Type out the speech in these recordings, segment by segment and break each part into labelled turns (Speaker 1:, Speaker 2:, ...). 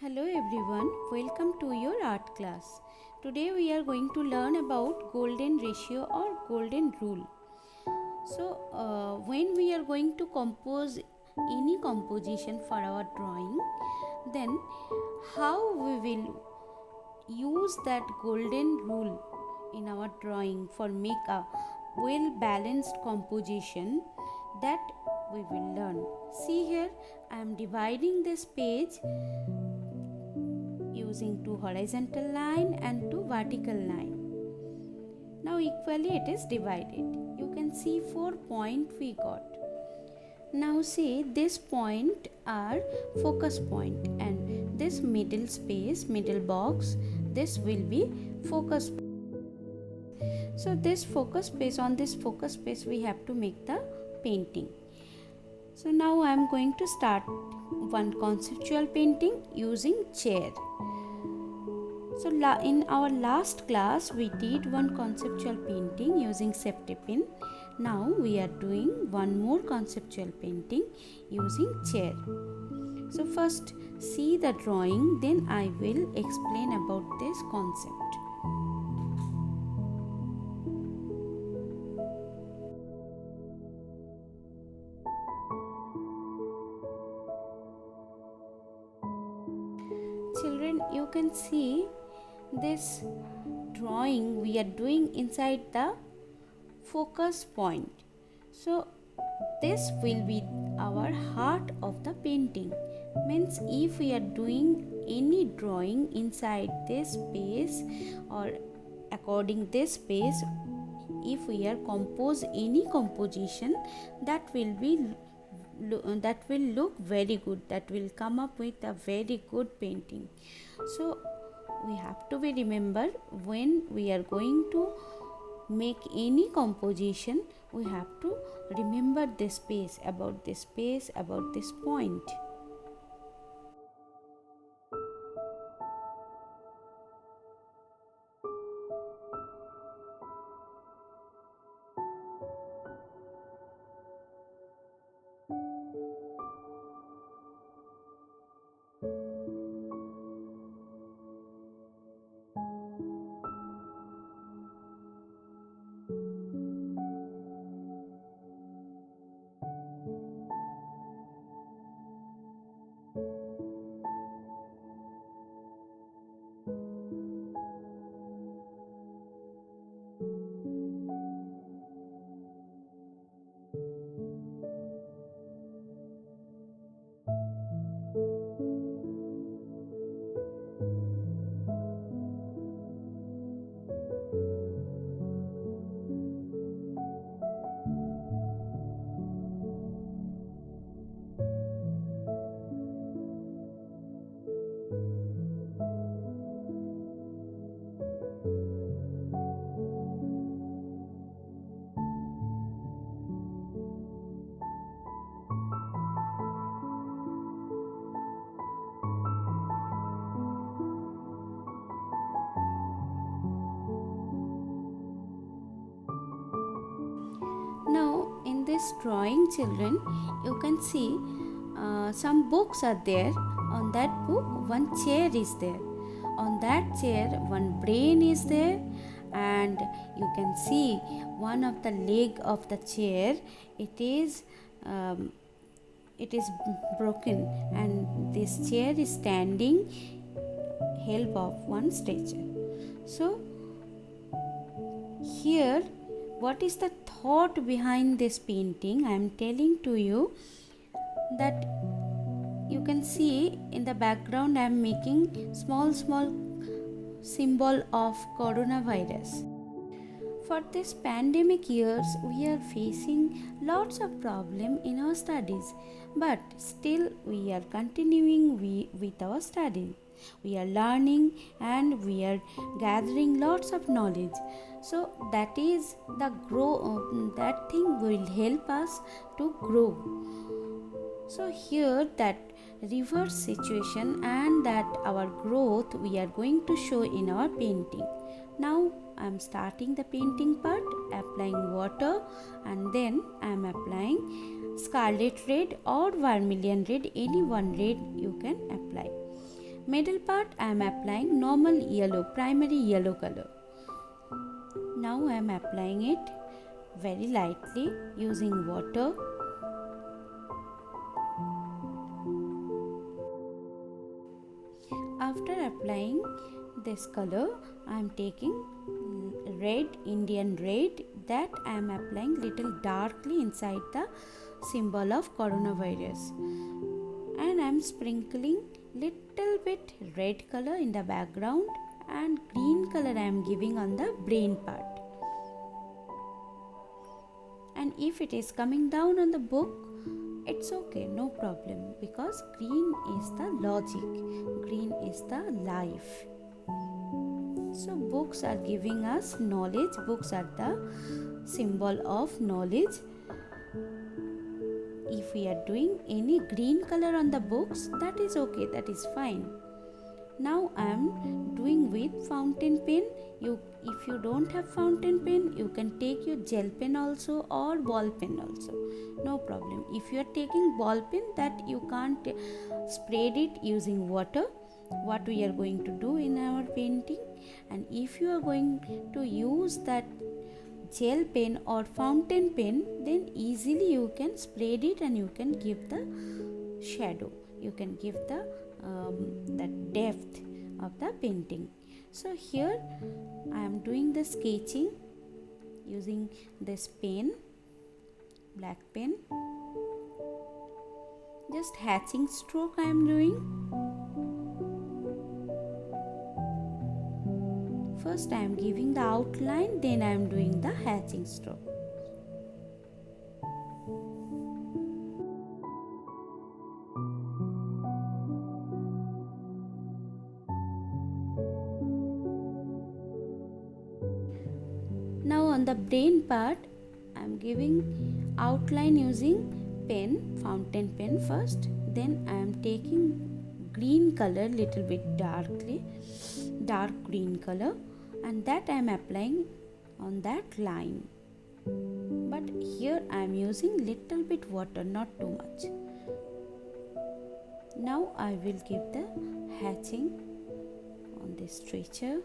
Speaker 1: Hello everyone, welcome to your art class. Today we are going to learn about golden ratio or golden rule. When we are going to compose any composition for our drawing, then how we will use that golden rule in our drawing for make a well balanced composition, that we will learn. See here, I am dividing this page using two horizontal line and two vertical line. Now equally it is divided. You can see 4 points we got. Now see, this point are focus point and this middle space, middle box, this will be focus. So this focus space, on this focus space we have to make the painting. So now I am going to start one conceptual painting using chair. So in our last class we did one conceptual painting using safety pin. Now we are doing one more conceptual painting using chair. So first see the drawing, then I will explain about this concept. Children, you can see this drawing we are doing inside the focus point. So this will be our heart of the painting. Means if we are doing any drawing inside this space or according this space, if we are compose any composition, that will look very good, that will come up with a very good painting. So we have to be remember, when we are going to make any composition, we have to remember this space, about this point. Now in this drawing, children, you can see some books are there. On that book one chair is there. On that chair one brain is there, and you can see one of the leg of the chair, it is broken, and this chair is standing help of one stretcher. So here, what is the thought behind this painting? I am telling to you that you can see in the background I am making small symbol of coronavirus. For this pandemic years, we are facing lots of problem in our studies, but still we are continuing with our studies. We are learning and we are gathering lots of knowledge. So that is the that thing will help us to grow. So here that reverse situation and that our growth we are going to show in our painting. Now I am starting the painting part, applying water, and then I am applying scarlet red or vermilion red, any one red you can apply. Middle part I am applying normal yellow, primary yellow color. Now I am applying it very lightly using water. After applying this color, I am taking red, Indian red, that I am applying little darkly inside the symbol of coronavirus, and I am sprinkling little bit red color in the background and green color I am giving on the brain part. And if it is coming down on the book, it's okay, no problem, because green is the logic, green is the life. So books are giving us knowledge, books are the symbol of knowledge. If we are doing any green color on the books, that is okay, that is fine. Now I am doing with fountain pen. If you don't have fountain pen, you can take your gel pen also or ball pen also, no problem. If you are taking ball pen, that you can't spread it using water, what we are going to do in our painting. And if you are going to use that gel pen or fountain pen, then easily you can spread it and you can give the shadow, you can give the depth of the painting. So here I am doing the sketching using this pen, black pen. Just hatching stroke I am doing. First I am giving the outline, then I am doing the hatching stroke. Now on the brain part, I am giving outline using pen, fountain pen first. Then I am taking green color, little bit darkly, dark green color, and that I am applying on that line. But here I am using little bit water, not too much. Now I will give the hatching on this stretcher.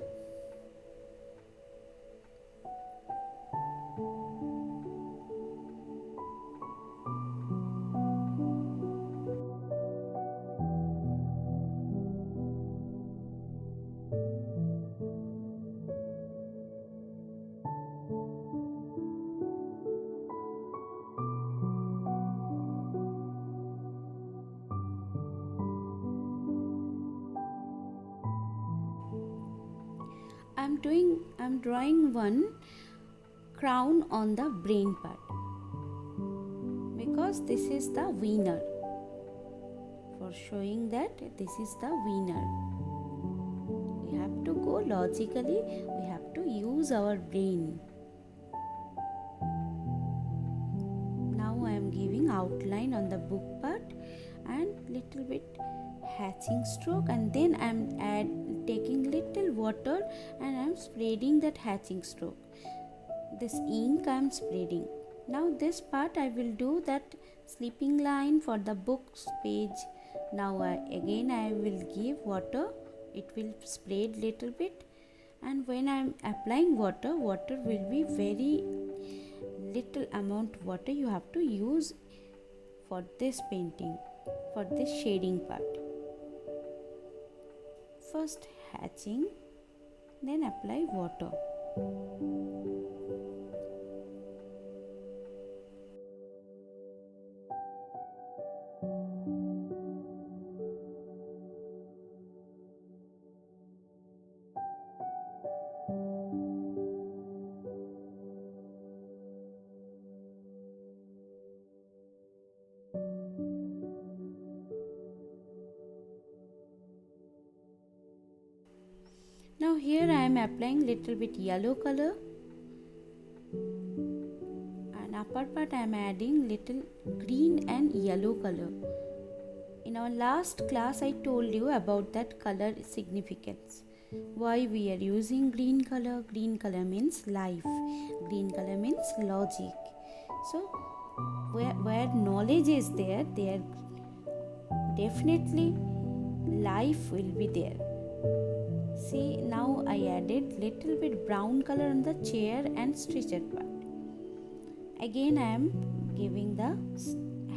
Speaker 1: I'm drawing one crown on the brain part, because this is the winner, for showing that this is the winner. We have to go logically, we have to use our brain. Now I am giving outline on the book part and little bit hatching stroke, and then I am taking little water and I am spreading that hatching stroke. This ink I am spreading. Now this part I will do that sleeping line for the book's page. Now again I will give water, it will spread little bit, and when I am applying water will be very little amount water you have to use for this painting, for this shading part. First hatching, then apply water. Now here I am applying little bit yellow color, and upper part I am adding little green and yellow color. In our last class I told you about that color significance. Why we are using green color? Green color means life. Green color means logic. So where knowledge is there definitely life will be there. See, now I added little bit brown color on the chair and stretcher part. Again I am giving the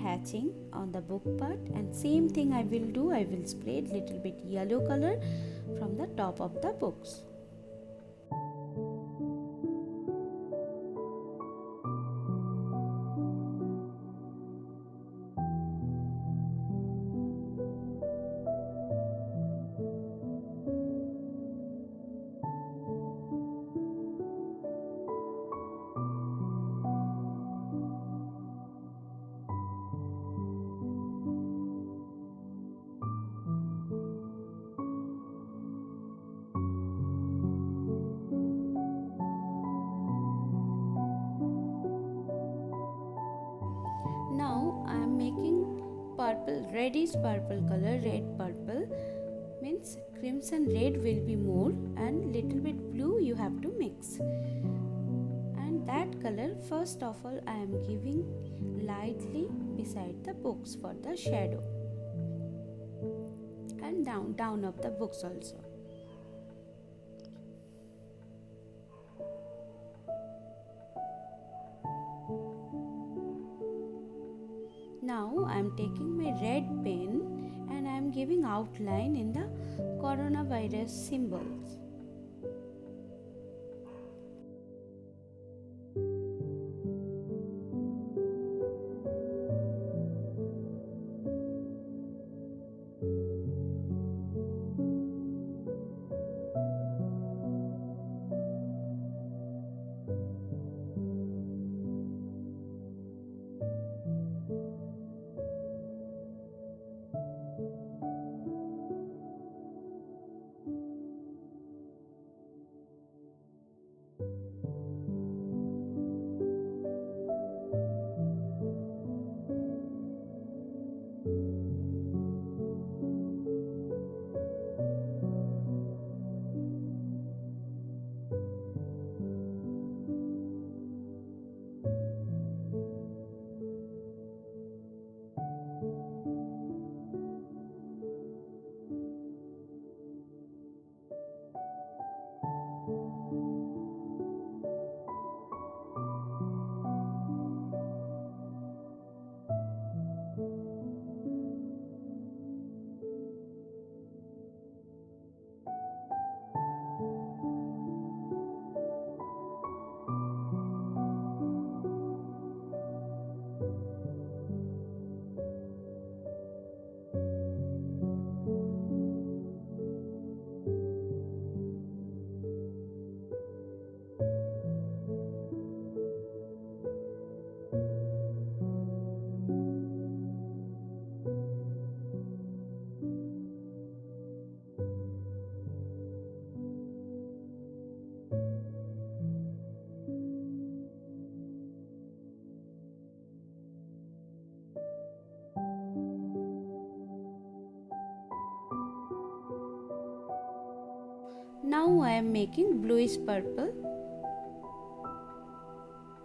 Speaker 1: hatching on the book part, and same thing I will do. I will spread little bit yellow color from the top of the books. Now I am making purple, reddish purple color. Red purple means crimson red will be more, and little bit blue you have to mix. And that color, first of all, I am giving lightly beside the books for the shadow, and down of the books also. Now I am taking my red pen and I am giving outline in the coronavirus symbols. Now I am making bluish purple,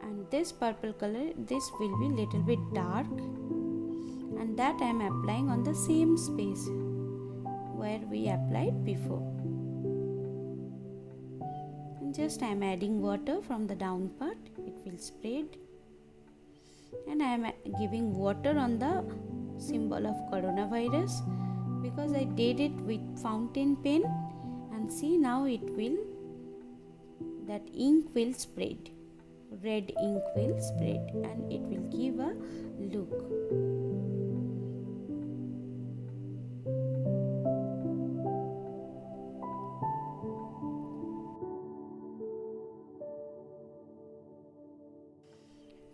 Speaker 1: and this purple color, this will be little bit dark, and that I am applying on the same space where we applied before. And just I am adding water from the down part, it will spread, and I am giving water on the symbol of coronavirus because I did it with fountain pen. And see, now it will, that ink will spread, red ink will spread, and it will give a look.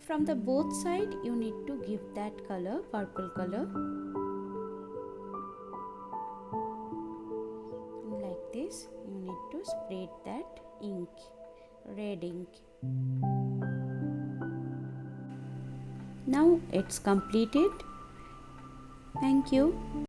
Speaker 1: From the both side you need to give that color, purple color. This you need to spread that ink, red ink. Now it's completed. Thank you.